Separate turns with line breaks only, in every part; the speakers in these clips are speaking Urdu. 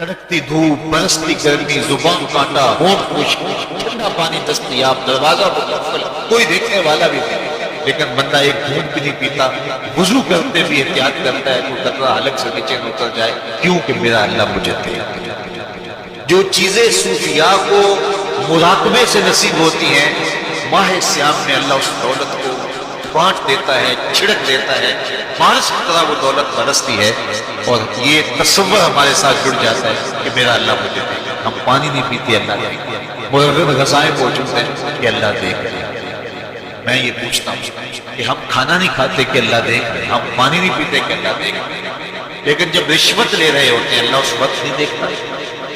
کڑکتی دھوپ، برستی گرمی، زبان کاٹا، ہونٹ خشک، ٹھنڈا پانی دستیاب، دروازہ مقفل، کوئی دیکھنے والا بھی نہیں، لیکن بندہ ایک گھونٹ بھی نہیں پیتا، وضو کرتے بھی احتیاط کرتا ہے تو قطرہ حلق سے نیچے نہ اتر جائے، کیونکہ میرا اللہ مجھے دے۔ جو چیزیں صوفیاء کو مراقبے سے نصیب ہوتی ہیں، ماہ سیام میں اللہ اس دولت کو بانٹ دیتا ہے، چھڑک دیتا ہے، بارش کی طرح وہ دولت برستی ہے، اور یہ تصور ہمارے ساتھ جڑ جاتا ہے کہ میرا اللہ مجھے دے گا۔ ہم پانی نہیں پیتے، اللہ دے گا، مرغب غذائیں موجود ہیں کہ اللہ دے گا۔ میں یہ پوچھتا ہوں کہ ہم کھانا نہیں کھاتے کہ اللہ دے گا، ہم پانی نہیں پیتے کہ اللہ دے گا، لیکن جب رشوت لے رہے ہوتے ہیں اللہ اس وقت نہیں دیکھتا،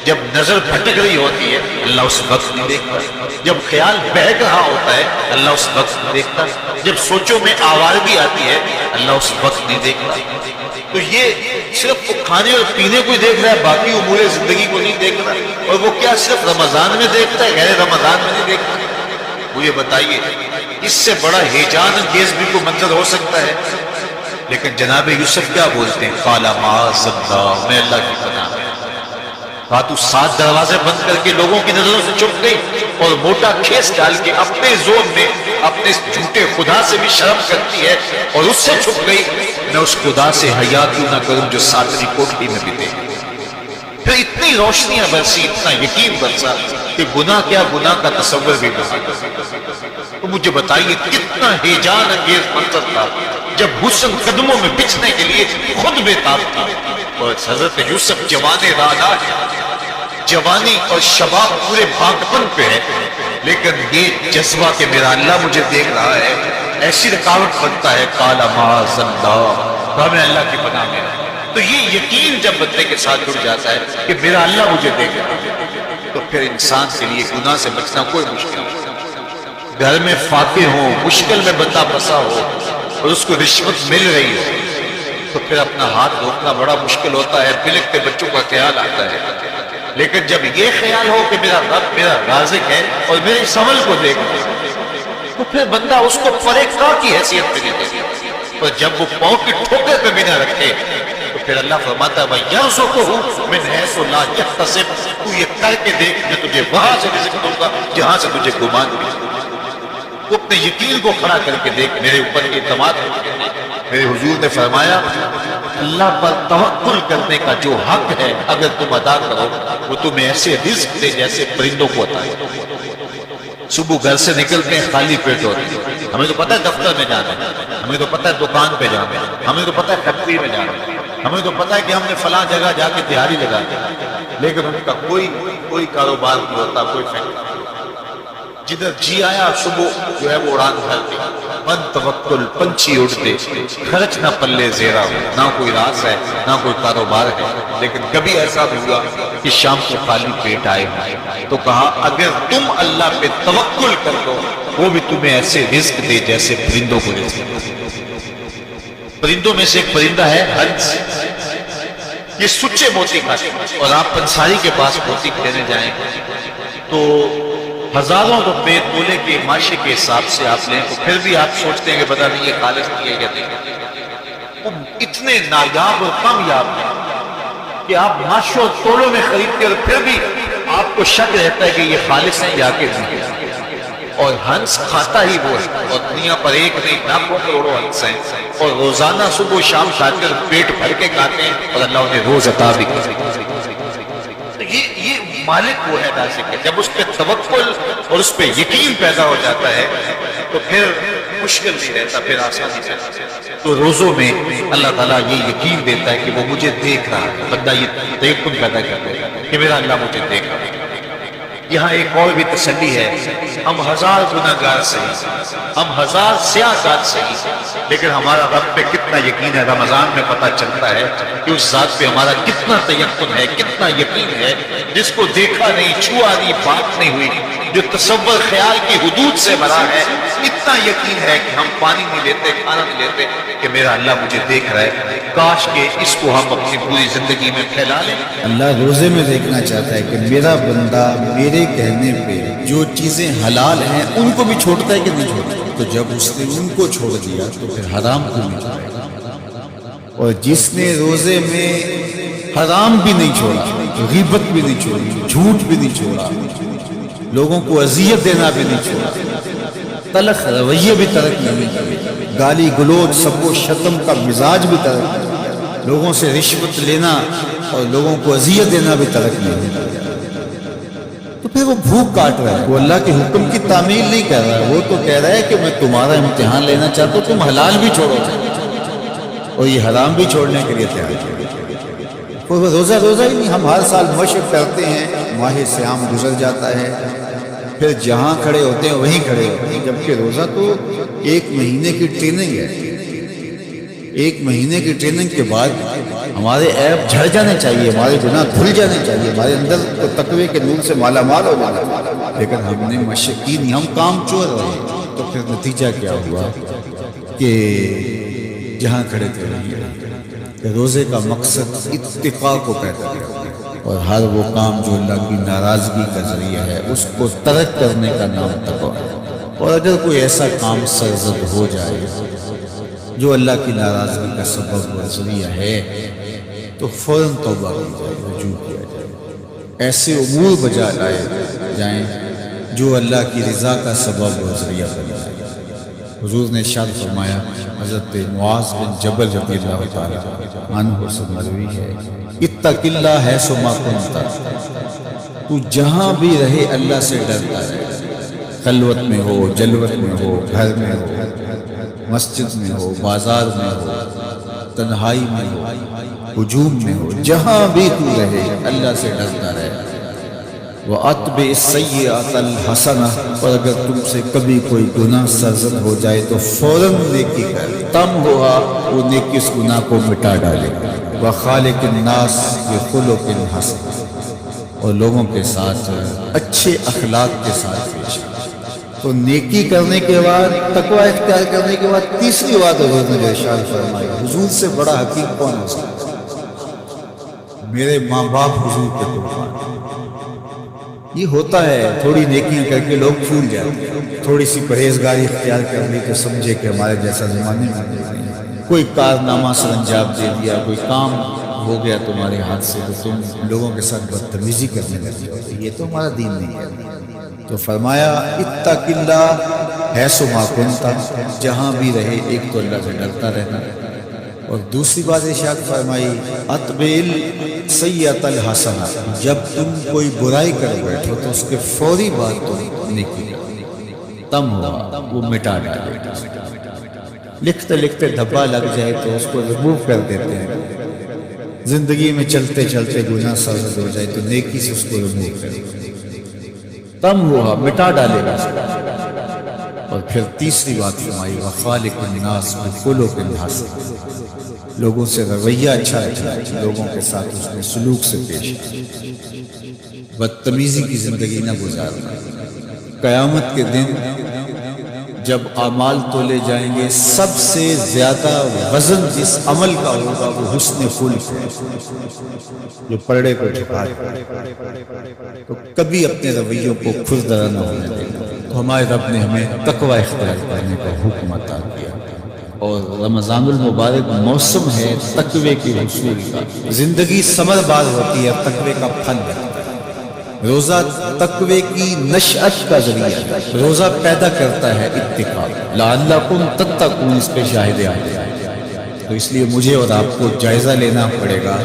جب نظر بھٹک رہی ہوتی ہے اللہ اس وقت نہیں دیکھتا، جب خیال بہک رہا ہوتا ہے اللہ اس وقت نہیں دیکھتا، جب سوچوں میں آوارگی آتی ہے اللہ اس وقت نہیں دیکھتا۔ تو یہ صرف کھانے اور پینے کو ہی دیکھ رہا ہے، باقی امور زندگی کو نہیں دیکھ رہا، اور وہ کیا صرف رمضان میں دیکھتا ہے، غیر رمضان میں نہیں دیکھتا؟ مجھے بتائیے اس سے بڑا ہیجان انگیز بھی کوئی منظر ہو سکتا ہے؟ لیکن جناب یوسف کیا بولتے ہیں؟ قال معاذ اللہ، میں اللہ کی پناہ میں۔ راتو 7 دروازے بند کر کے لوگوں کی نظروں سے چھپ گئی، اور موٹا کھیس ڈال کے اپنے زور میں اپنے جھوٹے خدا سے بھی شرم کرتی ہے اور اس سے چھپ گئی، میں اس خدا سے حیا کیوں نہ کروں جو ساتویں کوٹھی میں بھی دے۔ پھر اتنی روشنیاں برسی، اتنا یقین برسا کہ گناہ کیا، گناہ کا تصور بھی نہیں۔ تو مجھے بتائیے کتنا ہیجان انگیز منظر تھا جب حسن قدموں میں بچھنے کے لیے خود بےتاب تھا، اور حضرت یوسف جوان رانا ہے، جوانی اور شباب پورے باغپن پہ ہے، لیکن یہ جذبہ کہ میرا اللہ مجھے دیکھ رہا ہے ایسی رکاوٹ بنتا ہے۔ قال معاذ اللہ، میں اللہ کی پناہ میں۔ تو یہ یقین جب بندے کے ساتھ جڑ جاتا ہے کہ میرا اللہ مجھے دیکھ رہا ہے، تو پھر انسان کے لیے گناہ سے بچنا کوئی مشکل نہیں۔ گھر میں فاتح ہو، مشکل میں بندہ پھنسا ہو اور اس کو رشوت مل رہی ہو، تو پھر اپنا ہاتھ روکنا بڑا مشکل ہوتا ہے، بلکتے بچوں کا خیال آتا ہے۔ لیکن جب یہ خیال ہو کہ میرا رب میرا رازق ہے اور میرے اس عمل کو دیکھ رہا ہے، تو پھر بندہ اس کو فرقہ کی حیثیت پہ نہیں دے گا، اور جب وہ پاؤں کی ٹھوکر پہ بھی نہ رکھے تو پھر اللہ فرماتا ہے وَيَرْزُقْهُ مِنْ حَيْثُ لَا يَحْتَسِبُ، تو یہ کر کے دیکھ میں تجھے وہاں سے رزق دوں گا جہاں سے تجھے گمان بھی۔ وہ اپنے یقین کو کھڑا کر کے دیکھ، میرے اوپر اعتماد کر۔ میرے حضور نے فرمایا اللہ پر توکل کرنے کا جو حق ہے اگر تم ادا کرو، وہ تمہیں ایسے رزق دے جیسے پرندوں کو عطا ہے۔ صبح گھر سے نکلتے ہیں خالی پیٹ ہوتے ہیں، ہمیں تو پتہ ہے دفتر میں جانا ہے، ہمیں تو پتہ ہے دکان پہ جانا ہے، ہمیں تو پتہ ہے فیکٹری میں جانا ہے، ہمیں تو پتہ ہے کہ ہم نے فلاں جگہ جا کے دیہاری لگا دی، لیکن ان کا کوئی کاروبار نہیں ہوتا، کوئی فیکٹری نہیں۔ جدھر جی آیا صبح جو ہے وہ اڑان بھرتے، من توکل پنچھی اڑتے، خرچ نہ پلے زیرہ ہو، نہ کوئی راز ہے نہ کوئی کاروبار ہے، لیکن کبھی ایسا بھی ہوا کہ شام کو خالی پیٹ آئے تو کہا اگر تم اللہ پہ توکل کر دو وہ بھی تمہیں ایسے رزق دے جیسے پرندوں کو رزق دے۔ پرندوں میں سے ایک پرندہ ہے ہنس، یہ سچے موتی کھاتے، اور آپ پنساری کے پاس موتی کھینے جائیں تو ہزاروں روپے تولے کے ماشے کے حساب سے آپ لیں تو پھر بھی آپ سوچتے ہیں کہ پتہ نہیں یہ خالص نہیں ہے یا نہیں۔ وہ اتنے نایاب اور کامیاب ہیں کہ آپ ماشوں اور تولوں میں خریدتے اور پھر بھی آپ کو شک رہتا ہے کہ یہ خالص ہیں یا کہ نہیں ہے۔ اور ہنس کھاتا ہی وہ ہے، اور دنیا پر ایک نہیں لاکھوں کروڑوں ہنس ہیں، اور روزانہ صبح و شام کھاتے اور پیٹ بھر کے کھاتے ہیں، اور اللہ انہیں روز عطا بھی کرتے ہیں۔ یہ مالک وہ ہے رازق ہے۔ جب اس پہ توکل اور اس پہ یقین پیدا ہو جاتا ہے تو پھر مشکل نہیں رہتا، پھر آسانی سے۔ تو روزوں میں اللہ تعالیٰ یہ یقین دیتا ہے کہ وہ مجھے دیکھ رہا ہے، بندہ یہ تیقن پیدا کرتا ہے کہ میرا اللہ مجھے دیکھ رہا ہے۔ یہاں ایک اور بھی تسلی ہے، ہم ہزار گناہگار سہی، ہم ہزار سیاحت سہی، لیکن ہمارا رب پہ کتنا یقین ہے رمضان میں پتہ چلتا ہے کہ اس ذات پہ ہمارا کتنا تیقن ہے، کتنا یقین ہے، جس کو دیکھا نہیں، چھوا نہیں، بات نہیں ہوئی، جو تصور خیال کی حدود سے بھرا ہے، اتنا یقین ہے کہ ہم پانی نہیں لیتے، کھانا نہیں لیتے کہ میرا اللہ مجھے دیکھ رہا ہے۔ کاش کہ اس کو ہم اپنی پوری زندگی میں پھیلا لیں۔
اللہ روزے میں دیکھنا چاہتا ہے کہ میرا بندہ میرے کہنے پہ جو چیزیں حلال ہیں ان کو بھی چھوڑتا ہے کہ نہیں چھوڑتا، تو جب اس نے ان کو چھوڑ دیا تو پھر حرام کو نہیں چھوڑے گا۔ اور جس نے روزے میں حرام بھی نہیں چھوڑا، غیبت بھی نہیں چھوڑی، جھوٹ بھی نہیں چھوڑا، لوگوں کو اذیت دینا بھی نہیں چھوڑا، تلخ رویے بھی ترک نہیں کیے، گالی گلوچ سب و شتم کا مزاج بھی ترک نہیں کیا، لوگوں سے رشوت لینا اور لوگوں کو اذیت دینا بھی ترک نہیں کیا۔ تو پھر وہ بھوک کاٹ رہا ہے، وہ اللہ کے حکم کی تعمیل نہیں کر رہا ہے، وہ تو کہہ رہا ہے کہ میں تمہارا امتحان لینا چاہتا ہوں، تم حلال بھی چھوڑو اور یہ حرام بھی چھوڑنے کے لیے تیار ہے۔ کوئی روزہ ہی نہیں، ہم ہر سال مشق کرتے ہیں، ماہ صیام گزر جاتا ہے، پھر جہاں کھڑے ہوتے ہیں وہیں کھڑے ہوتے ہیں، جبکہ روزہ تو 1 مہینے کی ٹریننگ ہے۔ 1 مہینے کی ٹریننگ کے بعد ہمارے عیب جھڑ جانے چاہیے، ہمارے گناہ دھل جانے چاہیے، ہمارے اندر تو تقوی کے نور سے مالا مال ہو جانا چاہیے، لیکن ہم نے مشق کی نہیں، ہم کام چور رہے۔ تو پھر نتیجہ کیا ہوا کہ جہاں کھڑے تھے کہ روزے کا مقصد اتقاء کو پیدا کیا، اور ہر وہ کام جو اللہ کی ناراضگی کا ذریعہ ہے اس کو ترک کرنے کا نام تقویٰ ہے۔ اور اگر کوئی ایسا کام سرزد ہو جائے جو اللہ کی ناراضگی کا سبب و ذریعہ ہے تو فوراً توبہ کی جائے، رجوع کیا جائے، ایسے امور بجا لائے جائیں جو اللہ کی رضا کا سبب و ذریعہ بن جائے۔ حضور نے ارشاد فرمایا، حضرت معاذ بن جبل رضی اللہ تعالیٰ عنہ سے مروی ہے، اتق اللہ حیث ما کنت، تو جہاں بھی رہے اللہ سے ڈرتا رہے، خلوت میں ہو، جلوت میں ہو، گھر میں ہو، مسجد میں ہو، بازار میں ہو، تنہائی میں ہو، ہجوم میں ہو، جہاں بھی تو رہے اللہ سے ڈرتا رہے۔ وَأَتْبِعِ السَّيِّئَةَ الْحَسَنَةَ، اور اگر تم سے کبھی کوئی گناہ سرزد ہو جائے تو فوراً نیکی کر، تم ہوا وہ نیکی اس گناہ کو مٹا ڈالے۔ وَخَالِقِ النَّاسِ بِخُلُقٍ حَسَنٍ، اور لوگوں کے ساتھ اچھے اخلاق کے ساتھ پیش آئے۔ تو نیکی کرنے کے بعد، تقویٰ اختیار کرنے کے بعد تیسری بات حضور نے ارشاد فرمائی، حضور سے بڑا حقیق کون ہو سکتا ہے؟ میرے ماں باپ حضور کے قربان۔ یہ ہوتا ہے، تھوڑی نیکیاں کر کے لوگ پھول جاتے ہیں، تھوڑی سی پرہیزگاری اختیار کر لی تو سمجھے کہ ہمارے جیسا زمانے میں نہیں، کوئی کارنامہ سر انجام دے دیا، کوئی کام ہو گیا تمہارے ہاتھ سے تو تم لوگوں کے ساتھ بدتمیزی کرنے لگے ہو، یہ تو ہمارا دین نہیں ہے۔ تو فرمایا اتق اللہ حیث ما کنت، جہاں بھی رہے ایک تو اللہ سے ڈرتا رہنا، اور دوسری بات ارشاد فرمائی اتبع السیئۃ الحسنہ، جب تم کوئی برائی کر بیٹھو تو اس کے فوری بعد تم نیکی کرو، تم ہوا وہ مٹا ڈالے۔ لکھتے لکھتے دھبا لگ جائے تو اس کو ریموو کر دیتے ہیں، زندگی میں چلتے چلتے گناہ سرزد ہو جائے تو نیکی سے اس کو ریموو کرے، تم ہوا مٹا ڈالے گا۔ اور پھر تیسری بات فرمائی وَخَالِقِ النَّاسِ بِخُلُقٍ حَسَنٍ، لوگوں سے رویہ اچھا رکھنا، لوگوں کے ساتھ اس میں سلوک سے پیش آنا، بدتمیزی کی زندگی نہ گزارنا۔ قیامت کے دن جب اعمال تولے جائیں گے سب سے زیادہ وزن جس عمل کا ہوگا وہ حسن خلق ہے، جو پرڑے کو جھکا ہے۔ تو کبھی اپنے رویوں کو کھردرا نہ ہونے دینا۔ تو ہمارے رب نے ہمیں تقوی اختیار کرنے کا حکم عطا کیا، اور رمضان المبارک موسم ہے تقوی کی حصول کا، زندگی ثمر بار ہوتی ہے تقوی کا پھل ہے۔ روزہ تقوی کی نشأت کا ذریعہ ہے، روزہ پیدا کرتا ہے اتقاء، لعلکم تتقون، اس پہ شاہد آتے ہیں۔ تو اس لیے مجھے اور آپ کو جائزہ لینا پڑے گا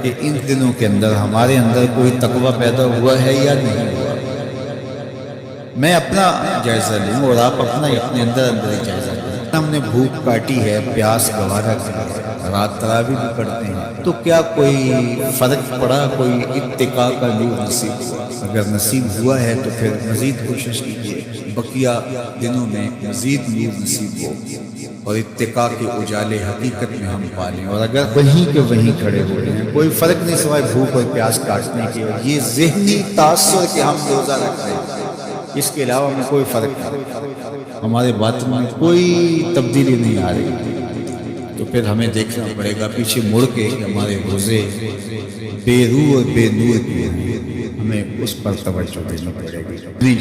کہ ان دنوں کے اندر ہمارے اندر کوئی تقوی پیدا ہوا ہے یا نہیں ہوا۔ میں اپنا جائزہ لوں اور آپ اپنا اپنے اندر ہی جائزہ لیں۔ ہم نے بھوک کاٹی ہے، پیاس گوارا کی ہے، رات تراویح بھی پڑھتے ہیں، تو کیا کوئی فرق پڑا، کوئی اتقاء کا نور نصیب ہوا؟ اگر نصیب ہوا ہے تو پھر مزید کوشش کیجیے بقیہ دنوں میں مزید نور نصیب ہو اور اتقاء کے اجالے حقیقت میں ہم پالیں۔ اور اگر وہیں کے وہیں کھڑے ہوئے ہیں، کوئی فرق نہیں سوائے بھوک اور پیاس کاٹنے کے، یہ ذہنی تاثر کہ ہم روزہ رکھ رہے ہیں، اس کے علاوہ میں کوئی فرق نہیں، ہمارے باطن میں کوئی تبدیلی نہیں آ رہی، تو پھر ہمیں دیکھنا پڑے گا پیچھے مڑ کے کہ ہمارے روزے بے روح اور بے نور کیے ہیں، ہمیں اس پر توجہ دینا پڑے گی۔